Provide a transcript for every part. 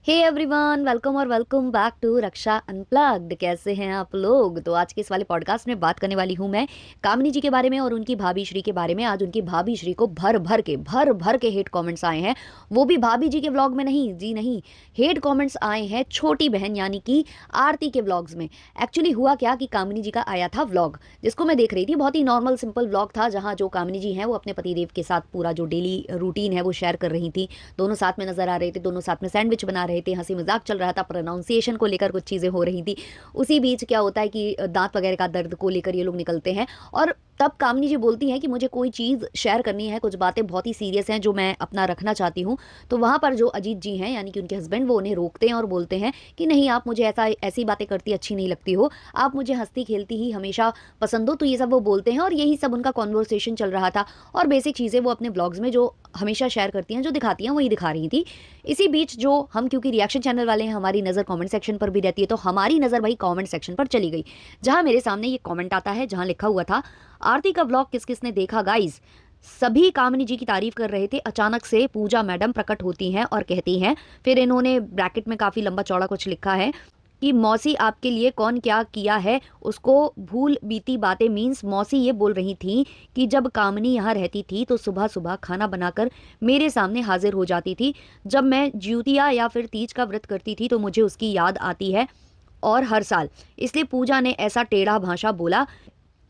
हे everyone, welcome और welcome back to Raksha unplugged. कैसे हैं आप लोग? तो आज के इस वाले पॉडकास्ट में बात करने वाली हूं मैं कामिनी जी के बारे में और उनकी भाभी श्री के बारे में। आज उनकी भाभी श्री को भर भर के हेट कमेंट्स आए हैं, वो भी भाभी जी के व्लॉग में नहीं जी नहीं। हेट कमेंट्स आए हैं छोटी बहन यानी कि आरती के व्लॉग्स में। एक्चुअली हुआ क्या कि कामिनी जी का आया था व्लॉग, जिसको मैं देख रही थी। बहुत ही नॉर्मल सिंपल व्लॉग था, जहाँ जो कामिनी जी हैं वो अपने पतिदेव के साथ पूरा जो डेली रूटीन है वो शेयर कर रही थी। दोनों साथ में नजर आ रहे थे, दोनों साथ में सैंडविच बना रहे थे, हंसी मजाक चल रहा था, प्रोनाउंसिएशन को लेकर कुछ चीज़ें हो रही थी। उसी बीच क्या होता है कि दांत वगैरह का दर्द को लेकर ये लोग निकलते हैं। और तब कामिनी जी बोलती हैं कि मुझे कोई चीज़ शेयर करनी है, कुछ बातें बहुत ही सीरियस हैं जो मैं अपना रखना चाहती हूँ। तो वहाँ पर जो अजीत जी हैं यानी कि उनके हस्बैंड, वो उन्हें रोकते हैं और बोलते हैं कि नहीं, आप मुझे ऐसी बातें करती अच्छी नहीं लगती हो, आप मुझे हंसती खेलती ही हमेशा पसंद हो। तो ये सब वो बोलते हैं और यही सब उनका कॉन्वर्सेशन चल रहा था। और बेसिक चीज़ें वो अपने ब्लॉग्स में जो हमेशा शेयर करती हैं, जो दिखाती हैं, वही दिखा रही थी। इसी बीच जो हम, क्योंकि रिएक्शन चैनल वाले हैं, हमारी नज़र कमेंट सेक्शन पर भी रहती है, तो हमारी नज़र भाई कमेंट सेक्शन पर चली गई, जहां मेरे सामने ये कमेंट आता है, जहां लिखा हुआ था, आरती का व्लॉग किस किसने देखा गाइस। सभी कामिनी जी की तारीफ कर रहे थे, अचानक से पूजा मैडम प्रकट होती हैं और कहती हैं, फिर इन्होंने ब्रैकेट में काफ़ी लंबा चौड़ा कुछ लिखा है कि मौसी आपके लिए कौन क्या किया है उसको भूल बीती बातें। मीन्स मौसी ये बोल रही थी कि जब कामिनी यहाँ रहती थी तो सुबह सुबह खाना बनाकर मेरे सामने हाजिर हो जाती थी। जब मैं ज्यूतिया या फिर तीज का व्रत करती थी तो मुझे उसकी याद आती है, और हर साल। इसलिए पूजा ने ऐसा टेढ़ा भाषा बोला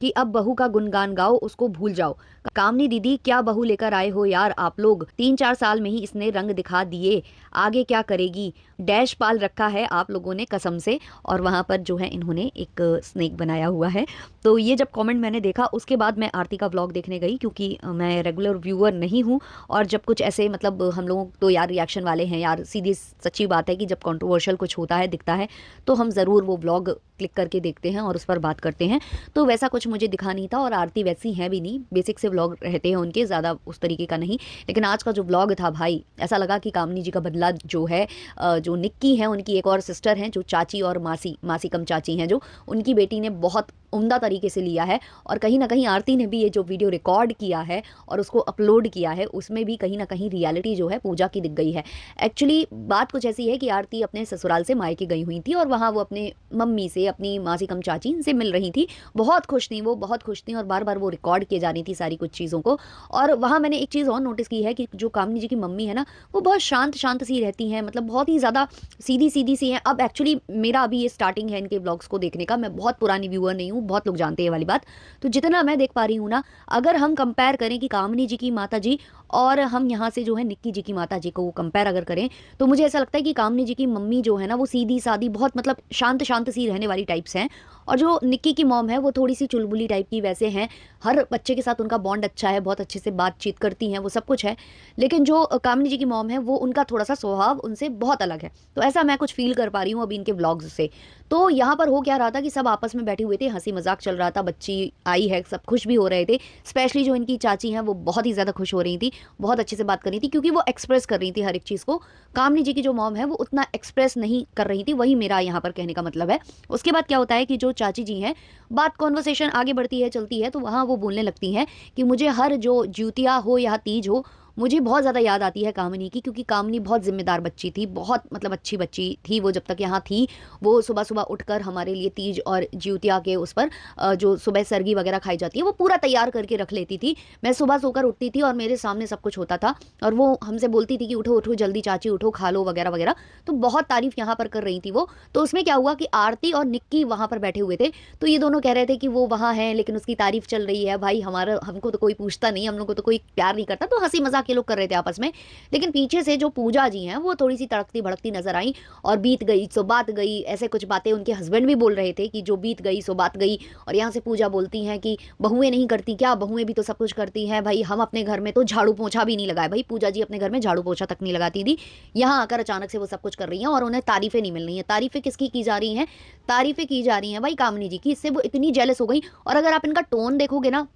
कि अब बहू का गुणगान गाओ, उसको भूल जाओ। कामनी दीदी, क्या बहू लेकर आए हो यार आप लोग, 3-4 साल में ही इसने रंग दिखा दिए, आगे क्या करेगी। डैश पाल रखा है आप लोगों ने कसम से। और वहाँ पर जो है इन्होंने एक स्नेक बनाया हुआ है। तो ये जब कमेंट मैंने देखा, उसके बाद मैं आरती का व्लॉग देखने गई, क्योंकि मैं रेगुलर व्यूअर नहीं हूँ। और जब कुछ ऐसे, मतलब हम लोग तो यार रिएक्शन वाले हैं यार, सीधी सच्ची बात है कि जब कंट्रोवर्शियल कुछ होता है, दिखता है, तो हम ज़रूर वो व्लॉग क्लिक करके देखते हैं और उस पर बात करते हैं। तो वैसा कुछ मुझे दिखा नहीं था, और आरती वैसी है भी नहीं, बेसिक से व्लॉग रहते हैं उनके, ज़्यादा उस तरीके का नहीं। लेकिन आज का जो व्लॉग था भाई, ऐसा लगा कि कामिनी जी का बदला जो है, जो निक्की है, उनकी एक और सिस्टर हैं जो चाची और मासी, मासी कम चाची हैं, जो उनकी बेटी ने बहुत उम्दा तरीके से लिया है। और कहीं ना कहीं आरती ने भी ये जो वीडियो रिकॉर्ड किया है और उसको अपलोड किया है, उसमें भी कहीं ना कहीं रियलिटी जो है पूजा की दिख गई है। एक्चुअली बात कुछ ऐसी है कि आरती अपने ससुराल से मायके गई हुई थी, और वहाँ वो अपने मम्मी से, अपनी मासी कम चाची, इनसे मिल रही थी। बहुत खुश थी वो, बहुत खुश थी, और बार बार वो रिकॉर्ड किए जा रही थी सारी कुछ चीज़ों को। और वहाँ मैंने एक चीज़ और नोटिस की है कि जो कामिनी जी की मम्मी है ना, वो बहुत शांत शांत सी रहती हैं, मतलब बहुत ही ज़्यादा सीधी सीधी सी हैं। अब एक्चुअली मेरा अभी ये स्टार्टिंग है इनके ब्लॉग्स को देखने का, मैं बहुत पुरानी व्यूअर नहीं हूँ, बहुत लोग जानते हैं ये वाली बात। तो जितना मैं देख पा रही हूँ ना, अगर हम कंपेयर करें कि कामिनी जी की माता जी और हम यहाँ से जो है निक्की जी की माता जी को कंपेयर अगर करें, तो मुझे ऐसा लगता है कि कामिनी जी की मम्मी जो है ना, वो सीधी सादी, बहुत मतलब शांत शांत सी रहने वाली टाइप्स हैं। और जो निक्की की मॉम है वो थोड़ी सी चुलबुली टाइप की वैसे हैं। हर बच्चे के साथ उनका बॉन्ड अच्छा है, बहुत अच्छे से बातचीत करती हैं, वो सब कुछ है। लेकिन जो कामिनी जी की मॉम है, वो उनका थोड़ा सा स्वभाव उनसे बहुत अलग है। तो ऐसा मैं कुछ फील कर पा रही हूँ अभी इनके व्लॉग्स से। तो यहाँ पर हो क्या रहा था कि सब आपस में बैठे हुए थे, हंसी मजाक चल रहा था, बच्ची आई है, सब खुश भी हो रहे थे। स्पेशली जो इनकी चाची हैं वो बहुत ही ज़्यादा खुश हो रही थी, बहुत अच्छे से बात कर रही थी, क्योंकि वो एक्सप्रेस कर रही थी हर एक चीज़ को। कामिनी जी की जो मॉम है वो उतना एक्सप्रेस नहीं कर रही थी, वही मेरा यहाँ पर कहने का मतलब है। उसके बाद क्या होता है कि जो चाची जी हैं, बात कॉन्वर्सेशन आगे बढ़ती है, चलती है, तो वहाँ वो बोलने लगती हैं कि मुझे हर जो ज्यूतिया हो या तीज हो, मुझे बहुत ज़्यादा याद आती है कामिनी की, क्योंकि कामिनी बहुत जिम्मेदार बच्ची थी, बहुत मतलब अच्छी बच्ची थी वो जब तक यहाँ थी। वो सुबह सुबह उठकर हमारे लिए तीज और ज्यूतिया के उस पर जो सुबह सरगी वगैरह खाई जाती है, वो पूरा तैयार करके रख लेती थी। मैं सुबह सोकर उठती थी और मेरे सामने सब कुछ होता था, और वो हमसे बोलती थी कि उठो उठो जल्दी चाची, उठो खा लो वगैरह वगैरह। तो बहुत तारीफ यहाँ पर कर रही थी वो। तो उसमें क्या हुआ कि आरती और निक्की वहाँ पर बैठे हुए थे, तो ये दोनों कह रहे थे कि वो वहाँ है लेकिन उसकी तारीफ चल रही है। भाई हमारा, हमको तो कोई पूछता नहीं, हम लोग को तो कोई प्यार नहीं करता, तो हंसी मजाक ये लोग कर रहे थे आपस में। लेकिन पीछे से जो पूजा जी हैं वो थोड़ी सी तड़कती भड़कती नजर आई, और बीत गई सो बात गई, ऐसे कुछ बातें उनके हस्बैंड भी बोल रहे थे कि जो बीत गई सो बात गई। और यहाँ से पूजा बोलती हैं कि बहुएं नहीं करती क्या, बहुएं भी तो सब कुछ करती हैं भाई, हम अपने घर में तो झाड़ू पोछा भी नहीं लगाए। भाई पूजा जी अपने घर में झाड़ू पोछा तक नहीं लगाती थी, यहाँ आकर अचानक से वो सब कुछ कर रही हैं, और उन्हें तारीफें नहीं मिल रही हैं। तारीफें किसकी की जा रही हैं? तारीफें की जा रही हैं भाई कामिनी जी की। इससे वो इतनी जेलस हो गई। और अगर आप इनका टोन देखोगे ना,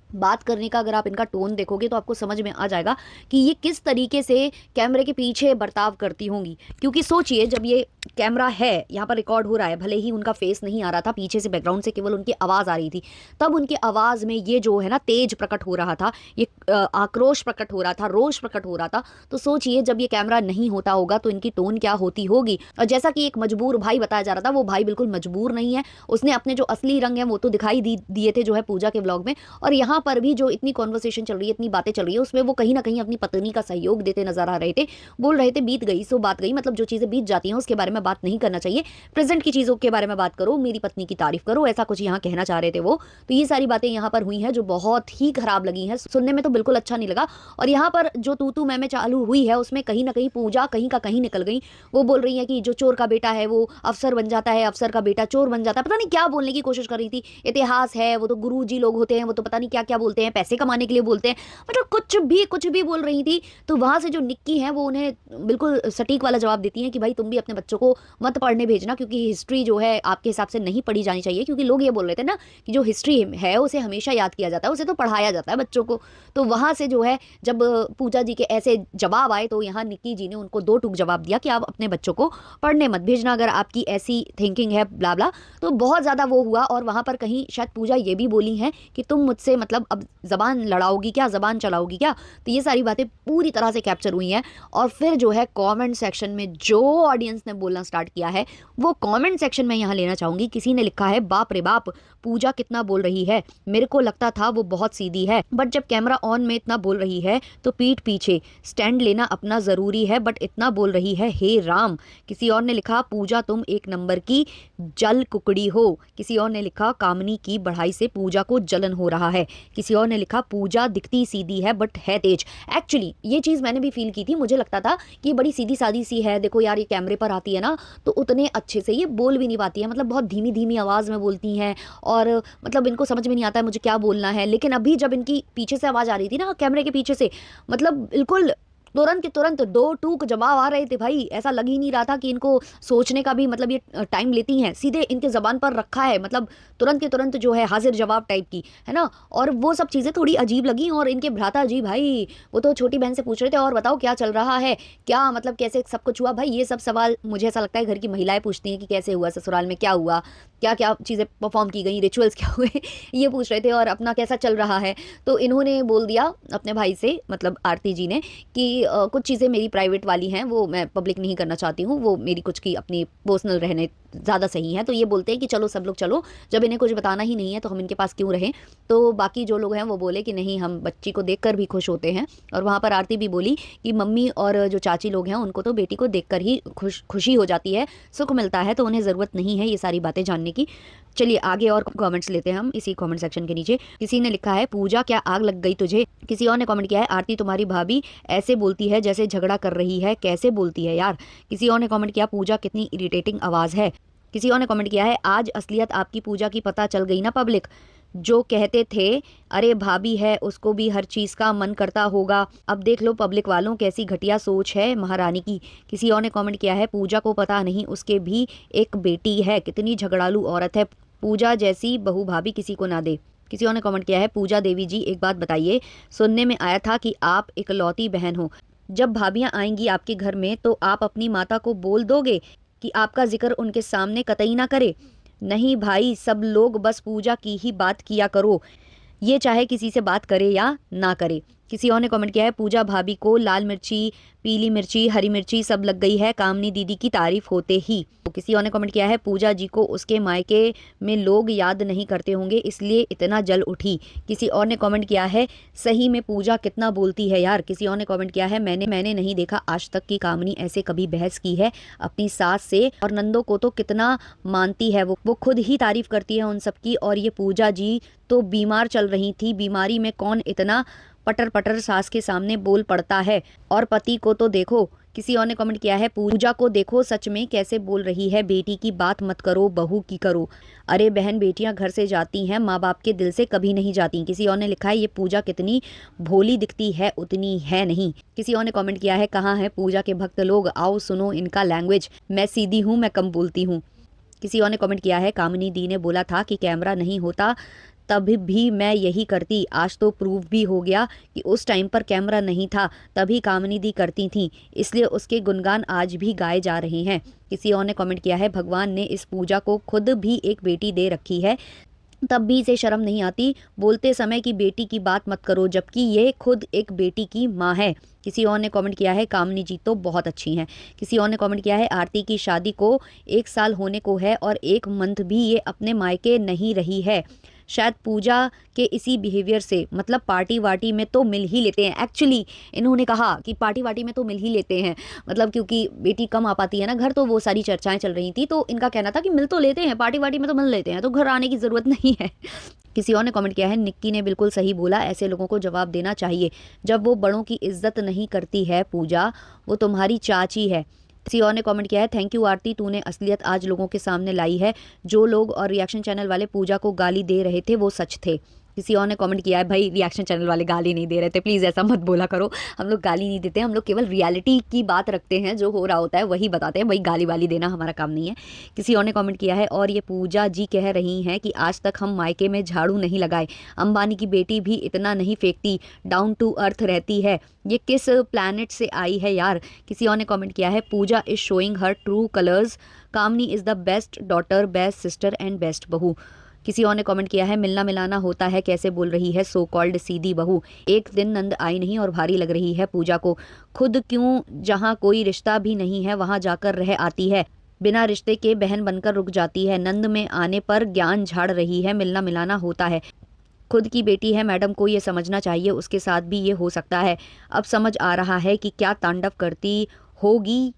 बात करने का अगर आप इनका टोन देखोगे तो आपको समझ में आ जाएगा कि ये किस तरीके से कैमरे के पीछे बर्ताव करती होंगी। क्योंकि सोचिए, जब ये कैमरा है यहाँ पर रिकॉर्ड हो रहा है, भले ही उनका फेस नहीं आ रहा था, पीछे से बैकग्राउंड से केवल उनकी आवाज़ आ रही थी, तब उनकी आवाज़ में ये जो है ना तेज प्रकट हो रहा था, ये आक्रोश प्रकट हो रहा था, रोष प्रकट हो रहा था। तो सोचिए जब ये कैमरा नहीं होता होगा तो इनकी टोन क्या होती होगी। और जैसा कि एक मजबूर भाई बताया जा रहा था, वो भाई बिल्कुल मजबूर नहीं है, उसने अपने जो असली रंग है वो तो दिखाई दिए थे जो है पूजा के व्लॉग में। और यहाँ पर भी जो इतनी कॉन्वर्सेशन चल रही है, इतनी बातें चल रही है, उसमें वो कहीं ना कहीं अपनी पत्नी का सहयोग देते नजर आ रहे थे। बोल रहे थे बीत गई सो बात गई, मतलब जो चीजें बीत जाती हैं उसके बारे में बात नहीं करना चाहिए, प्रेजेंट की चीजों के बारे में बात करो, मेरी पत्नी की तारीफ करो, ऐसा कुछ यहाँ कहना चाह रहे थे वो। तो ये सारी बातें यहाँ पर हुई हैं जो बहुत ही खराब लगी हैं, सुनने में तो बिल्कुल अच्छा नहीं लगा। और यहाँ पर जो तू मैं चालू हुई है उसमें कहीं ना कहीं पूजा कहीं का कहीं निकल गई। वो बोल रही है कि जो चोर का बेटा है वो अफसर बन जाता है, अफसर का बेटा चोर बन जाता है, पता नहीं क्या बोलने की कोशिश कर रही थी। इतिहास है, वो तो गुरुजी लोग होते हैं, वो तो पता नहीं क्या क्या बोलते हैं, पैसे कमाने के लिए बोलते हैं, मतलब कुछ भी बोल रही थी। तो वहां से जो निक्की है वो उन्हें बिल्कुल सटीक वाला जवाब देती है कि भाई तुम भी अपने बच्चों को मत पढ़ने भेजना, क्योंकि हिस्ट्री जो है आपके हिसाब से नहीं पढ़ी जानी चाहिए। क्योंकि लोग ये बोल रहे थे ना कि जो हिस्ट्री है उसे हमेशा याद किया जाता है, उसे तो पढ़ाया जाता है बच्चों को। तो वहां से जो है जब पूजा जी के ऐसे जवाब आए तो यहाँ निक्की जी ने उनको दो टूक जवाब दिया कि आप अपने बच्चों को पढ़ने मत भेजना अगर आपकी ऐसी थिंकिंग है, ब्ला ब्ला। तो बहुत ज़्यादा वो हुआ। और वहाँ पर कहीं शायद पूजा ये भी बोली हैं कि तुम मुझसे मतलब अब ज़बान लड़ाओगी क्या, ज़बान चलाओगी क्या। तो ये सारी बातें पूरी तरह से कैप्चर हुई हैं। और फिर जो है कमेंट सेक्शन में जो ऑडियंस ने बोलना स्टार्ट किया है, वो कमेंट सेक्शन में यहाँ लेना चाहूँगी। किसी ने लिखा है, बाप रे बाप, पूजा कितना बोल रही है, मेरे को लगता था वो बहुत सीधी है, बट जब कैमरा ऑन में इतना बोल रही है तो पीठ पीछे स्टैंड लेना अपना ज़रूरी है, बट इतना बोल रही है, हे राम। किसी और ने लिखा, पूजा तुम एक नंबर की जल कुकड़ी हो। किसी और ने लिखा, कामनी की बढ़ाई से पूजा को जलन हो रहा है। किसी और ने लिखा, पूजा दिखती सीधी है बट है तेज। एक्चुअली ये चीज़ मैंने भी फील की थी, मुझे लगता था कि बड़ी सीधी सादी सी है, देखो यार ये कैमरे पर आती है ना तो उतने अच्छे से ये बोल भी नहीं पाती है, मतलब बहुत धीमी धीमी आवाज़ में बोलती हैं और मतलब इनको समझ में नहीं आता है मुझे क्या बोलना है। लेकिन अभी जब इनकी पीछे से आवाज़ आ रही थी ना कैमरे के पीछे से, मतलब बिल्कुल तुरंत के तुरंत दो टूक जवाब आ रहे थे भाई। ऐसा लग ही नहीं रहा था कि इनको सोचने का भी मतलब ये टाइम लेती हैं, सीधे इनके ज़बान पर रखा है, मतलब तुरंत के तुरंत जो है हाजिर जवाब टाइप की है ना। और वो सब चीज़ें थोड़ी अजीब लगी। और इनके भ्राता जी भाई वो तो छोटी बहन से पूछ रहे थे और बताओ क्या चल रहा है, क्या मतलब कैसे सब कुछ हुआ। भाई ये सब सवाल मुझे ऐसा लगता है घर की महिलाएं पूछती हैं कि कैसे हुआ ससुराल में, क्या हुआ, क्या क्या चीज़ें परफॉर्म की गई, रिचुअल्स क्या हुए ये पूछ रहे थे और अपना कैसा चल रहा है। तो इन्होंने बोल दिया अपने भाई से, मतलब आरती जी ने, कि कुछ चीज़ें मेरी प्राइवेट वाली हैं वो मैं पब्लिक नहीं करना चाहती हूँ, वो मेरी कुछ की अपनी पर्सनल रहने ज़्यादा सही है। तो ये बोलते हैं कि चलो सब लोग चलो, जब इन्हें कुछ बताना ही नहीं है तो हम इनके पास क्यों रहें। तो बाकी जो लोग हैं वो बोले कि नहीं, हम बच्ची को देखकर भी खुश होते हैं। और वहाँ पर आरती भी बोली कि मम्मी और जो चाची लोग हैं उनको तो बेटी को देखकर ही खुशी हो जाती है, सुख मिलता है, तो उन्हें ज़रूरत नहीं है ये सारी बातें जानने की। चलिए आगे और कमेंट्स लेते हैं हम इसी कमेंट सेक्शन के नीचे। किसी ने लिखा है, पूजा क्या आग लग गई तुझे। किसी और ने कमेंट किया है, आरती तुम्हारी भाभी ऐसे बोलती है जैसे झगड़ा कर रही है, कैसे बोलती है यार। किसी और ने कमेंट किया, पूजा कितनी इरिटेटिंग आवाज़ है। किसी और ने कमेंट किया है, आज असलियत आपकी पूजा की पता चल गई ना पब्लिक, जो कहते थे अरे भाभी है उसको भी हर चीज़ का मन करता होगा, अब देख लो पब्लिक वालों कैसी घटिया सोच है महारानी की। किसी और ने कमेंट किया है, पूजा को पता नहीं उसके भी एक बेटी है, कितनी झगड़ालू औरत है, पूजा जैसी बहू भाभी किसी को ना दे। किसी और ने कमेंट किया है, पूजा देवी जी एक बात बताइए, सुनने में आया था कि आप इकलौती बहन हो, जब भाभियां आएंगी आपके घर में तो आप अपनी माता को बोल दोगे कि आपका जिक्र उनके सामने कतई ना करे। नहीं भाई, सब लोग बस पूजा की ही बात किया करो, ये चाहे किसी से बात करे या ना करे। किसी और ने कमेंट किया है, पूजा भाभी को लाल मिर्ची, पीली मिर्ची, हरी मिर्ची सब लग गई है कामनी दीदी की तारीफ होते ही। तो किसी और ने कमेंट किया है, पूजा जी को उसके मायके में लोग याद नहीं करते होंगे इसलिए इतना जल उठी। किसी और ने कमेंट किया है, सही में पूजा कितना बोलती है यार। किसी और ने कमेंट किया है, मैंने नहीं देखा आज तक की कामनी ऐसे कभी बहस की है अपनी सास से, और नंदों को तो कितना मानती है वो खुद ही तारीफ करती है उन सबकी। और ये पूजा जी तो बीमार चल रही थी, बीमारी में कौन इतना पटर पटर सास के सामने बोल पड़ता है, और पति को तो देखो। किसी और ने कमेंट किया है, पूजा को देखो सच में कैसे बोल रही है, बेटी की बात मत करो बहू की करो। अरे बहन, बेटियां घर से जाती हैं, माँ बाप के दिल से कभी नहीं जाती। किसी और ने लिखा है, ये पूजा कितनी भोली दिखती है उतनी है नहीं। किसी और ने कमेंट किया है, कहाँ है पूजा के भक्त लोग, आओ सुनो इनका लैंग्वेज, मैं सीधी हूँ मैं कम बोलती हूँ। किसी और ने कमेंट किया है, कामिनी दी ने बोला था कि कैमरा नहीं होता तभी भी मैं यही करती। आज तो प्रूव भी हो गया कि उस टाइम पर कैमरा नहीं था, तभी कामिनी दी करती थी, इसलिए उसके गुणगान आज भी गाए जा रहे हैं। किसी और ने कमेंट किया है, भगवान ने इस पूजा को खुद भी एक बेटी दे रखी है, तब भी इसे शर्म नहीं आती बोलते समय कि बेटी की बात मत करो, जबकि ये खुद एक बेटी की माँ है। किसी और ने कमेंट किया है, कामनी जी तो बहुत अच्छी हैं। किसी और ने कमेंट किया है, आरती की शादी को 1 साल होने को है और 1 मंथ भी ये अपने मायके नहीं रही है, शायद पूजा के इसी बिहेवियर से, मतलब पार्टी वार्टी में तो मिल ही लेते हैं। एक्चुअली इन्होंने कहा कि पार्टी वार्टी में तो मिल ही लेते हैं, मतलब क्योंकि बेटी कम आ पाती है ना घर, तो वो सारी चर्चाएं चल रही थी, तो इनका कहना था कि मिल तो लेते हैं, पार्टी वार्टी में तो मिल लेते हैं, तो घर आने की ज़रूरत नहीं है। किसी और ने कमेंट किया है, निक्की ने बिल्कुल सही बोला, ऐसे लोगों को जवाब देना चाहिए, जब वो बड़ों की इज्जत नहीं करती है। पूजा वो तुम्हारी चाची है। किसी और ने कमेंट किया है, थैंक यू आरती, तूने असलियत आज लोगों के सामने लाई है। जो लोग और रिएक्शन चैनल वाले पूजा को गाली दे रहे थे वो सच थे। किसी और ने कमेंट किया है, भाई रिएक्शन चैनल वाले गाली नहीं दे रहे थे, प्लीज़ ऐसा मत बोला करो, हम लोग गाली नहीं देते, हम लोग केवल रियलिटी की बात रखते हैं, जो हो रहा होता है वही बताते हैं, भाई गाली वाली देना हमारा काम नहीं है। किसी और ने कमेंट किया है, और ये पूजा जी कह रही हैं कि आज तक हम मायके में झाड़ू नहीं लगाए, अंबानी की बेटी भी इतना नहीं फेंकती, डाउन टू अर्थ रहती है, ये किस प्लैनेट से आई है यार। किसी और ने कमेंट किया है, Pooja is showing her true colours, Kamini is the best daughter, best sister and best bahu. किसी और ने कमेंट किया है, मिलना मिलाना होता है, कैसे बोल रही है सो कॉल्ड सीधी बहू, एक दिन नंद आई नहीं और भारी लग रही है पूजा को, खुद क्यों जहाँ कोई रिश्ता भी नहीं है वहाँ जाकर रह आती है, बिना रिश्ते के बहन बनकर रुक जाती है, नंद में आने पर ज्ञान झाड़ रही है, मिलना मिलाना होता है, खुद की बेटी है, मैडम को ये समझना चाहिए, उसके साथ भी ये हो सकता है। अब समझ आ रहा है कि क्या तांडव करती होगी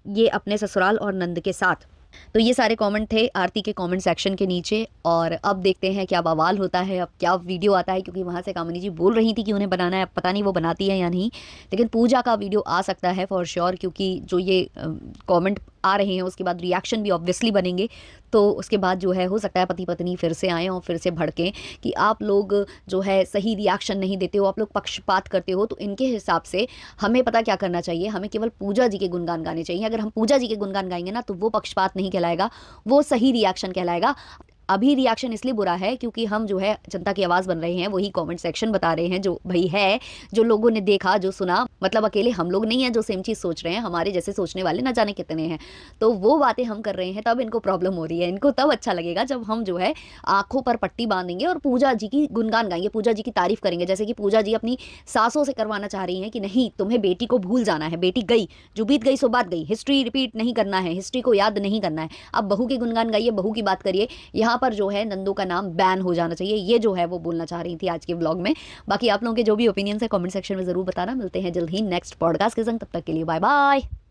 ये अपने ससुराल और नंद के साथ। तो ये सारे कमेंट थे आरती के कमेंट सेक्शन के नीचे, और अब देखते हैं क्या बवाल होता है, अब क्या वीडियो आता है, क्योंकि वहाँ से कामिनी जी बोल रही थी कि उन्हें बनाना है, अब पता नहीं वो बनाती है या नहीं, लेकिन पूजा का वीडियो आ सकता है फॉर श्योर, क्योंकि जो ये कमेंट आ रहे हैं उसके बाद रिएक्शन भी ऑब्वियसली बनेंगे, तो उसके बाद जो है हो सकता है पति पत्नी फिर से आएँ और फिर से भड़कें कि आप लोग जो है सही रिएक्शन नहीं देते हो, आप लोग पक्षपात करते हो। तो इनके हिसाब से हमें पता क्या करना चाहिए, हमें केवल पूजा जी के गुणगान गाने चाहिए। अगर हम पूजा जी के गुणगान गाएंगे ना, तो वो पक्षपात नहीं कहलाएगा, वो सही रिएक्शन कहलाएगा। अभी रिएक्शन इसलिए बुरा है क्योंकि हम जो है जनता की आवाज़ बन रहे हैं, वही कमेंट सेक्शन बता रहे हैं जो भाई है, जो लोगों ने देखा, जो सुना, मतलब अकेले हम लोग नहीं हैं जो सेम चीज़ सोच रहे हैं, हमारे जैसे सोचने वाले ना जाने कितने हैं, तो वो बातें हम कर रहे हैं, तब इनको प्रॉब्लम हो रही है। इनको तब अच्छा लगेगा जब हम जो है आंखों पर पट्टी बांधेंगे और पूजा जी की गुणगान गाएंगे, पूजा जी की तारीफ करेंगे, जैसे कि पूजा जी अपनी सासों से करवाना चाह रही हैं कि नहीं, तुम्हें बेटी को भूल जाना है, बेटी गई, जो बीत गई सो बात गई, हिस्ट्री रिपीट नहीं करना है, हिस्ट्री को याद नहीं करना है, अब बहू के गुणगान गाइए, बहू की बात करिए, यहाँ पर जो है नंदू का नाम बैन हो जाना चाहिए, ये जो है वो बोलना चाह रही थी आज के व्लॉग में। बाकी आप लोगों के जो भी ओपिनियंस है कमेंट सेक्शन में जरूर बताना। मिलते हैं जल्द ही नेक्स्ट पॉडकास्ट के संग, तब तक के लिए बाय बाय।